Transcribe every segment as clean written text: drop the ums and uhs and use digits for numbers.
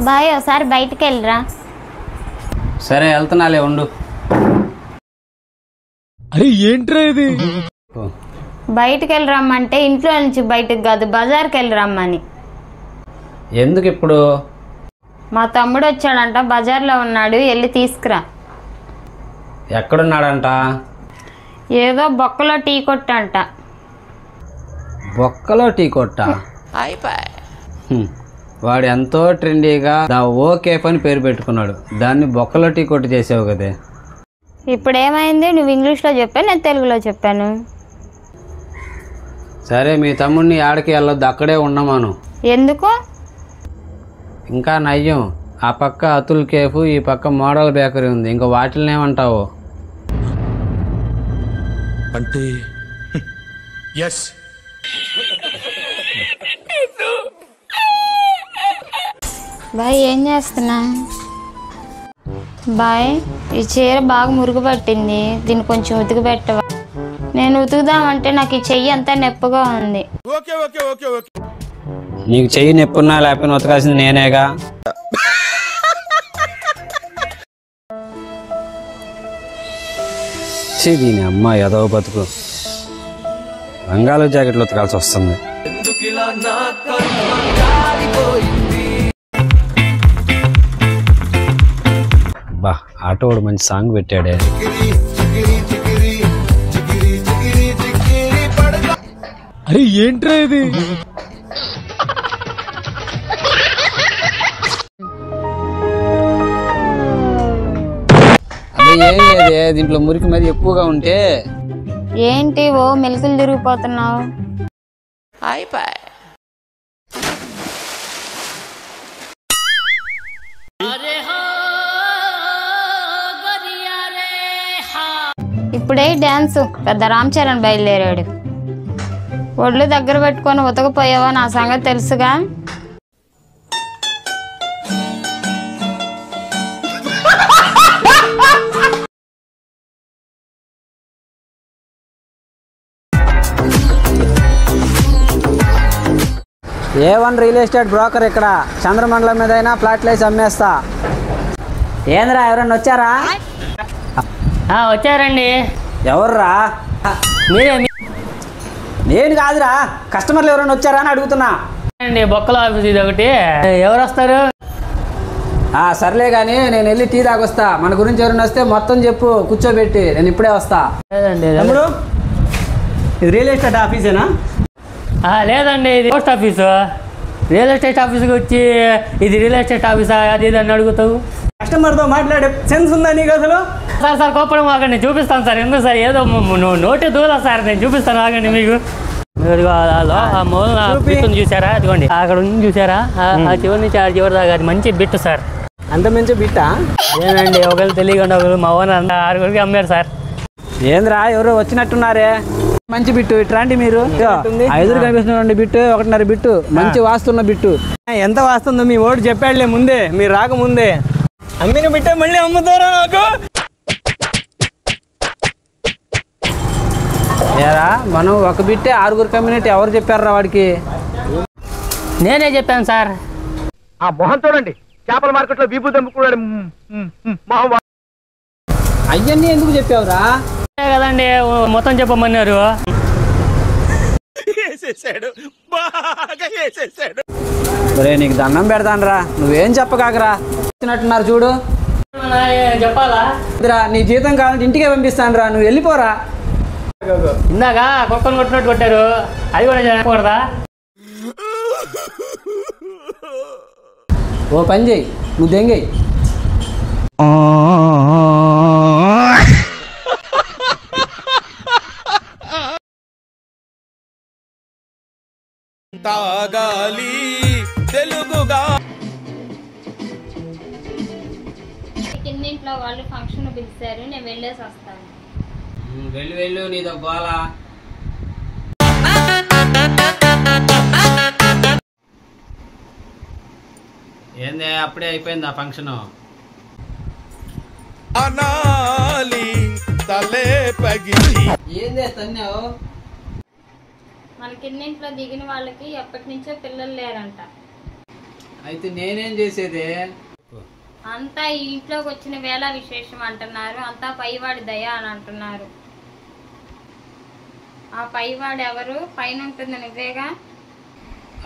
Bye ఒకసారి బయటికి వెళ్ళరా. సరే వెళ్తున్నాలే ఉండు. అరే ఏంట్రా ఇది? బయటికి వెళ్ళి రమ్మంటే ఇంట్లో నుంచి బయటకు కాదు బజార్కి వెళ్ళి రమ్మని. ఎందుకు ఇప్పుడు? మా తమ్ముడు వచ్చాడంట, బజార్లో ఉన్నాడు, వెళ్ళి తీసుకురా. ఎక్కడున్నాడంట? ఏదో బొక్కలో టీ కొట్టు అంట. బొక్కలో టీ కొట్టా? వాడు ఎంతో ట్రెండీగా ద ఓ కేఫ్ అని పేరు పెట్టుకున్నాడు, దాన్ని బొక్కలో టీ కొట్టు చేసావు కదే. ఇప్పుడు ఏమైంది? నువ్వు ఇంగ్లీష్లో చెప్పాను, నేను తెలుగులో చెప్పాను. సరే మీ తమ్ముడిని ఆడికి వెళ్ళొద్దు, అక్కడే ఉండమాను. ఎందుకు? ఇంకా నయ్యం, ఆ పక్క అతుల్ కేఫ్, ఈ పక్క మోడల్ బేకరీ ఉంది, ఇంకా వాటిని ఏమంటావు? అంటే బాయ్ ఏం చేస్తున్నా? బాయ్ ఈ చీర బాగా మురుగు పట్టింది, దీన్ని కొంచెం ఉతికి పెట్టవా? నేను ఉతుకుదామంటే నాకు ఈ చెయ్యి అంతా నొప్పిగా ఉంది. నీకు చెయ్యి నొప్పున్నా లేకపోయినా ఉతకాల్సింది నేనేగా. దీని అమ్మ ఎదవ బతుకు, రంగాలు జాకెట్లు ఉతకాల్సి వస్తుంది. బా ఆటోడు మంచి సాంగ్ పెట్టాడే. అరే ఏంట్రా ఇది? అదే ఏం లేదే, దీంట్లో మురికి మరి ఎక్కువగా ఉంటే. ఏంటి ఓ మెలికలు తిరిగిపోతున్నావు? ఇప్పుడే డాన్స్ పెద్ద రామ్ చరణ్ బయలుదేరాడు. ఒళ్ళు దగ్గర పెట్టుకొని ఉతకపోయావా, నా సంగతి తెలుసుగా. A1 రియల్ ఎస్టేట్ బ్రోకర్ ఇక్కడ, చంద్రమండలం మీద అయినా ఫ్లాట్లు వేసి అమ్మేస్తా. ఏంద్రా ఎవరన్నా వచ్చారా? వచ్చారండి. ఎవర్రా? మీరే? నేను కాదురా, కస్టమర్లు ఎవరైనా వచ్చారా అని అడుగుతున్నా. అండి బొక్కల ఆఫీస్ ఇది ఒకటి. ఎవరు వస్తారు? సర్లే కానీ నేను వెళ్ళి టీ తాగొస్తా. మన గురించి ఎవరైనా వస్తే మొత్తం చెప్పు, కూర్చోబెట్టి నేను ఇప్పుడే వస్తా. లేదండి. తమ్ముడు ఇది రియల్ ఎస్టేట్ ఆఫీసేనా? లేదండి, ఇది పోస్ట్ ఆఫీసు. రియల్ ఎస్టేట్ ఆఫీస్కి వచ్చి ఇది రియల్ ఎస్టేట్ ఆఫీసా అది ఇది అని అడుగుతావు? కస్టమర్తో మాట్లాడే సెన్స్ ఉందా నీకు అసలు? సార్ కోపడం ఆగండి, నేను చూపిస్తాను సార్. ఎందుకు సార్ ఏదో నోటే దూరా సార్, నేను చూపిస్తాను ఆగండి మీకు. ఆ మూలన బిట్టును చూసారా? అదిగోండి అక్కడ ఉంది చూసారా, ఆ చివరి నుంచి ఆ చివరి దాకా అది మంచి బిట్టు సార్. అంత మంచి బిట్టా? ఏనండి, ఒకరు తెలియకుండా ఒకరు మా ఓనర్ 6 అమ్మారు సార్. ఏంద్రా ఎవరు వచ్చినట్టున్నారే? మంచి బిట్టు ఇట్లాంటి మీరు 5 కనిపిస్తున్న బిట్టు, 1.5 బిట్టు, మంచి వాస్తున్న బిట్టు. ఎంత వాస్తుందో మీ ఓటు చెప్పాడులే ముందే, మీరు రాకముందే. అమ్మిన బిట్టే మళ్ళీ అమ్ముతారా నాకు? ఏరా మనం ఒక బిట్టే 6 కమ్యూనిటీ ఎవరు చెప్పారా వాడికి? నేనే చెప్పాను సార్. ఆ మొహం చూడండి, చేపల మార్కెట్లో బీపు దమ్ముకున్నాడు. అయ్యన్నీ ఎందుకు చెప్పావురా? కదండి మొత్తం చెప్పమన్నారు. ఒరే నీకు దండం పెడతానరా, నువ్వేం చెప్పకాకరా. వచ్చినట్టున్నారు చూడు. చెప్పాలా? నీ జీతం కావాలంటే ఇంటికే పంపిస్తానురా, నువ్వు వెళ్ళిపోరా. ఇందాక కుక్కను కొట్టినట్టు కొట్టారు, అది కూడా చెప్పకూడదా? ఓ పని చెయ్యి, నువ్వు దెంగేయి. తాగాలి తెలుగుగా. కిందింట్లో వాళ్ళు ఫంక్షన్ పిలిచారు, నేను వెళ్ళేసి వస్తాను. వెళ్ళు నీతో గోలా. ఏందే అప్పుడే అయిపోయింది ఆ ఫంక్షన్? అనాలి తలే పగిలి. ఏందే తన్నావు? మన కిందింట్లో దిగిన వాళ్ళకి ఎప్పటి నుంచో పిల్లలు లేరంట. అయితే నేనేం చేసేది? అంతా ఈ ఇంట్లోకి వచ్చిన వేళ విశేషం అంటున్నారు, అంతా పైవాడి దయ అని అంటున్నారు. ఆ పైవాడు ఎవరు? పైన ఉంటుంది నువ్వేగా.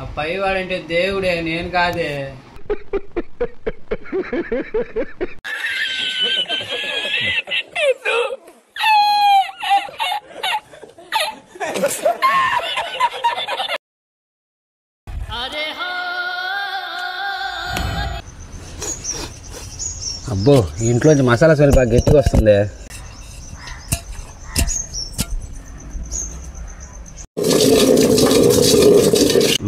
ఆ పైవాడంటే దేవుడే, నేను కాదే. అబ్బో, ఇంట్లోంచి మసాలా స్మెల్ బాగా గట్టిగా వస్తుంది.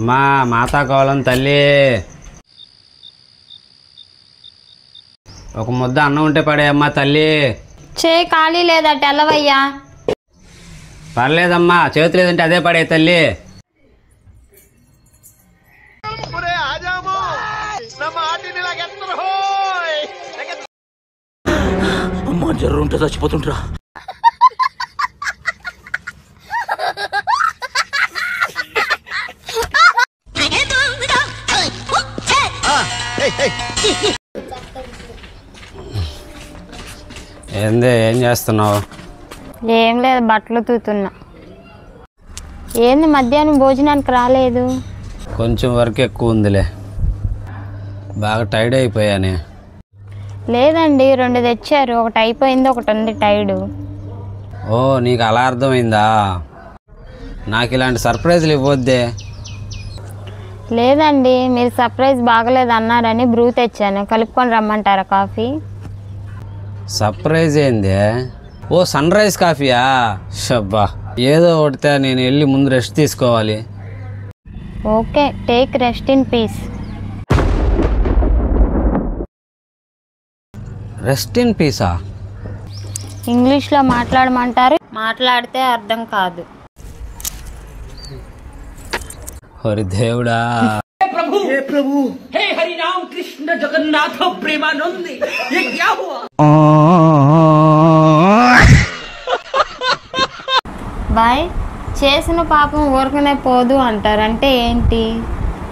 మా మాతా కోలం తల్లి, ఒక ముద్ద అన్నం ఉంటే పడేయమ్మా తల్లి. ఖాళీ లేదా తెల్లవయ్యా? పర్లేదమ్మా, చేతి లేదంటే అదే పడే తల్లి. అమ్మా జర్రు ఉంటే చచ్చిపోతుంటరా. ఏంది, ఏం చేస్తున్నావు? ఏం లేదు, బట్టలు తూతున్నా. ఏంది మధ్యాహ్నం భోజనానికి రాలేదు? కొంచెం వర్క్ ఎక్కువ ఉందిలే, బాగా టైర్డ్ అయిపోయానే. లేదండి, 2 తెచ్చారు, ఒకటి అయిపోయింది, ఒకటి ఉంది టైర్డు. ఓ, నీకు అలా అర్థమైందా? నాకు ఇలాంటి సర్ప్రైజ్లు ఇవ్వద్దే. లేదండి, మీరు సర్ప్రైజ్ బాగలేదు అన్నారని బ్రూ తెచ్చాను, కలుపుకొని రమ్మంటారా కాఫీ? సర్ప్రైజ్ ఏంది? ఓ, సన్ రైజ్ కాఫీయా? షబ్బా, ఏదో ఒకటితే, నేను వెళ్ళి ముందు రెస్ట్ తీసుకోవాలి. Okay, take rest in peace. Rest in Pisa? ఇంగ్లీష్లో మాట్లాడమంటారు, మాట్లాడితే అర్థం కాదు. హరి దేవుడా. బాయ్, చేసిన పాపం ఊరుకునే పోదు అంటారంటే ఏంటి?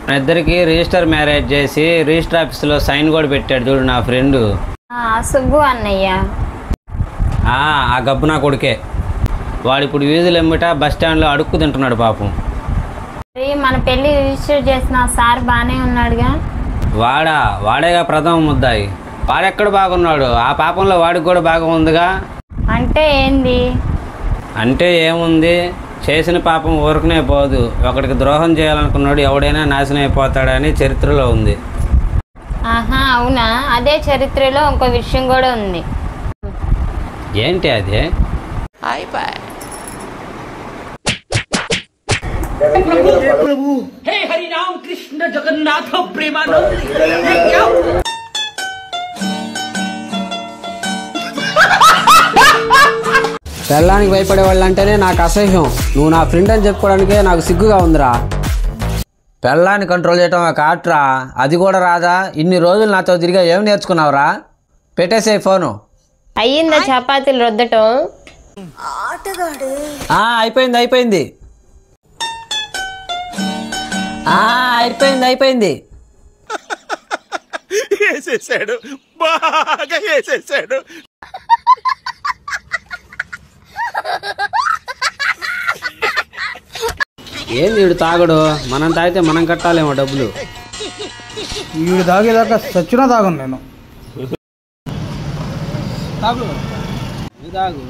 మన ఇద్దరికి రిజిస్టర్ మ్యారేజ్ చేసి రిజిస్టర్ ఆఫీస్లో సైన్ కూడా పెట్టాడు చూడు నా ఫ్రెండ్. సుబ్బు అన్నయ్య. ఆ గబ్బు నా కొడుకే. వాడు ఇప్పుడు వీధులు ఎమ్మట బస్ స్టాండ్లో అడుక్కు తింటున్నాడు పాపం. మన పెళ్లి రిజిస్టర్ చేసిన సార్ బానే ఉన్నాడుగా? వాడేగా ప్రథమ ముద్దాయి. వాడెక్కడ బాగున్నాడు? ఆ పాపంలో వాడికి కూడా బాగా ఉందిగా. అంటే ఏంది? అంటే ఏముంది, చేసిన పాపం ఊరకనే పోదు, ఒకడికి ద్రోహం చేయాలనుకున్నాడు ఎవడైనా నాశనం అయిపోతాడని చరిత్రలో ఉంది. ఆహా, అవునా? అదే చరిత్రలో ఇంకో విషయం కూడా ఉంది. ఏంటి అది? పెళ్ళానికి భయపడే వాళ్ళు అంటేనే నాకు అసహ్యం. నువ్వు నా ఫ్రెండ్ అని చెప్పుకోవడానికే నాకు సిగ్గుగా ఉందిరా. పెళ్ళాన్ని కంట్రోల్ చేయటం ఒక ఆర్ట్రా, అది కూడా రాదా? ఇన్ని రోజులు నాతో తిరిగా ఏం నేర్చుకున్నావురా? పెట్టేసే ఫోను. అయ్యిందా చపాతీలు రుద్దటం? అయిపోయింది అయిపోయింది అయిపోయింది. వేసేసాడు, బాగా వేసేసాడు. ఏంది వీడు తాగడు? మనం తాగితే మనం కట్టాలేమో డబ్బులు. వీడు తాగేదాకా చచ్చినా తాగను నేను. తాగు తాగు.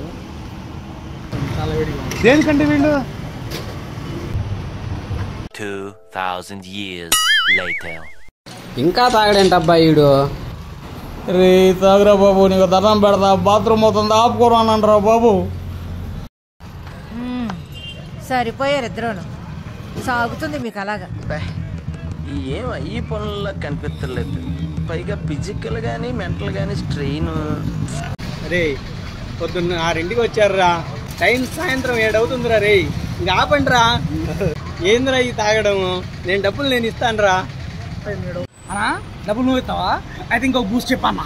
దేనికంటే వీళ్ళు 2000 years later. ఇంకా తాగడేంటబ్బా వీడు? రే తాగురా బాబు, నీకు దండం పెడతా, బాత్రూమ్ అవుతుంది, ఆపుకోరానంటరా బాబు. సరిపోయారు ఇద్దరును, సాగుతుంది మీకు అలాగా. ఏం ఈ పనుల్లో కనిపించలేదు, పైగా ఫిజికల్ గానీ మెంటల్ గానీ స్ట్రెయిన్. రే పొద్దున్న 6ంటికి వచ్చారురా, టైం సాయంత్రం 7 అవుతుందిరా. రే ఇంకా ఆపండిరా. ఏందిరా ఈ తాగడము? నేను డబ్బులు నేను ఇస్తానురా. అన్నా డబ్బులు నువ్వు ఇస్తావా? అయితే ఇంకో బూస్ట్ చెప్పన్నా.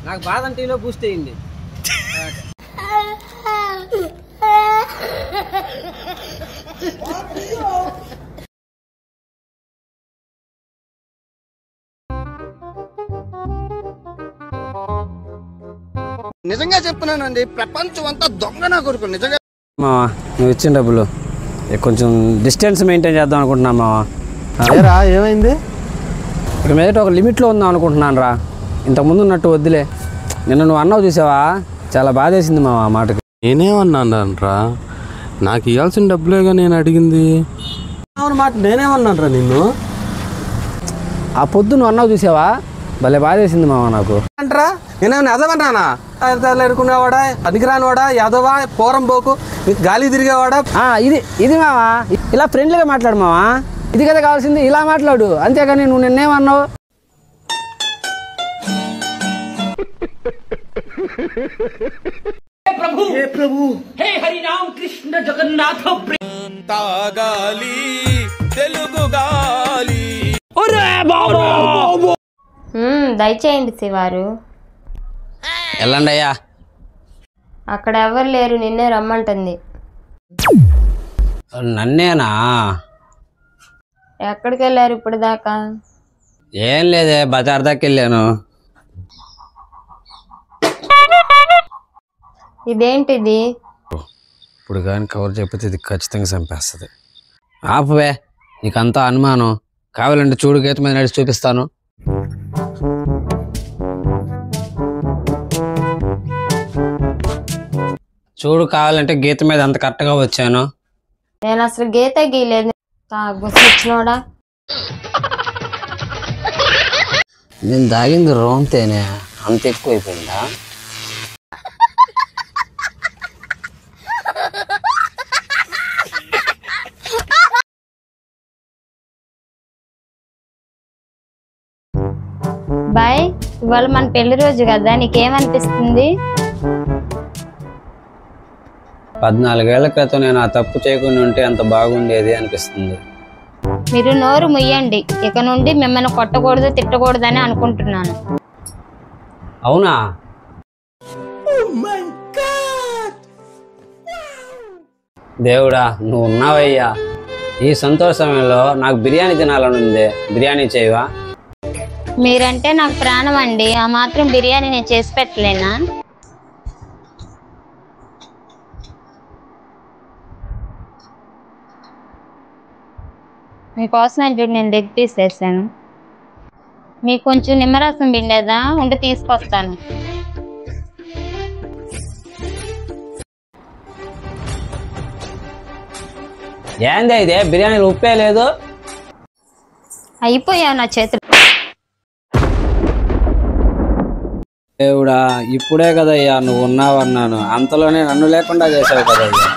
నాకు బాదం టీలో బూస్ట్ అయ్యింది. నిజంగా చెప్తున్నానండి, ప్రపంచం అంతా దొంగ నా కొడుకు నిజంగా. మావా నువ్వు ఇచ్చిన డబ్బులు కొంచెం డిస్టెన్స్ మెయింటైన్ చేద్దాం అనుకుంటున్నా మావా. అదేరా ఏమైంది? ఇక మీదట ఒక లిమిట్లో ఉందాం అనుకుంటున్నాను రా, ఇంతకుముందు ఉన్నట్టు వద్దులే. నిన్న నువ్వు అన్నావు చూసావా, చాలా బాధేసింది మావా ఆ మాటకి. నేనేమన్నాను రా, నాకు ఇవ్వాల్సిన డబ్బులేగా నేను అడిగింది. అవును మాట నేనేమన్నాను రా నిన్ను? ఆ పొద్దు నువ్వు అన్నావు చూసావా, భలే బాధేసింది మావా నాకు. అంటరా నేనేమన్నా ఎదవన్నానా? ఎరుకునేవాడా, పనికిరానివాడా, యాదవా, పోరం పోకు, గాలి తిరిగేవాడా? ఇది మావా, ఇలా ఫ్రెండ్లీగా మాట్లాడు మావా. ఇది కదా కావాల్సింది, ఇలా మాట్లాడు, అంతేగాని నువ్వు నిన్నేమన్నావు. దయచేయండి శివారు. వెళ్ళండి అయ్యా. అక్కడ ఎవరు లేరు, నిన్నే రమ్మంటుంది. నన్నేనా? ఎక్కడికి వెళ్ళారు ఇప్పుడు దాకా? ఏం లేదే, బజార్ దాకా వెళ్ళాను. ఇదేంటిది? ఇప్పుడు కానీ కవర్ చెప్పితే ఇది ఖచ్చితంగా చంపేస్తుంది. ఆపువే, నీకంతా అనుమానం. కావాలంటే చూడు, గీత మీద నడిచి చూపిస్తాను. చూడు, కావాలంటే గీత మీద అంత కరెక్ట్గా వచ్చాను. నేను అసలు గీత గీయలేదు. గుర్తొచ్చినోడా, నేను తాగింది రోంతేనే, అంత ఎక్కువైపోయిందా? బాయ్, ఇవాళ మన పెళ్లి రోజు కదా, నీకేమనిపిస్తుంది? 14 ఏళ్ల క్రితం నేను ఆ తప్పు చేయకుండా ఉంటే అంత బాగుండేది అనిపిస్తుంది. మీరు నోరు ముయ్యండి, ఇక నుండి మిమ్మల్ని కొట్టకూడదు, తిట్టకూడదని అనుకుంటున్నాను. అవునా? దేవుడా, నువ్వు ఉన్నావయ్యా. ఈ సంతోష సమయంలో నాకు బిర్యానీ తినాలని ఉంది, బిర్యానీ చేయవా? మీరంటే నాకు ప్రాణం అండి, ఆ మాత్రం బిర్యానీ నేను చేసి పెట్టలేనా? మీకోసం అంటే నేను లెగ్ పీస్ వేసాను. మీకు కొంచెం నిమ్మరసం పిండేదా ఉండి తీసుకొస్తాను. ఏందే ఇదే, బిర్యానీలో ఉప్పే లేదు. అయిపోయావు నా చేతులు. దేవుడా, ఇప్పుడే కదయ్యా నువ్వు ఉన్నావన్నాను, అంతలోనే నన్ను లేకుండా చేసావు కదయ్యా.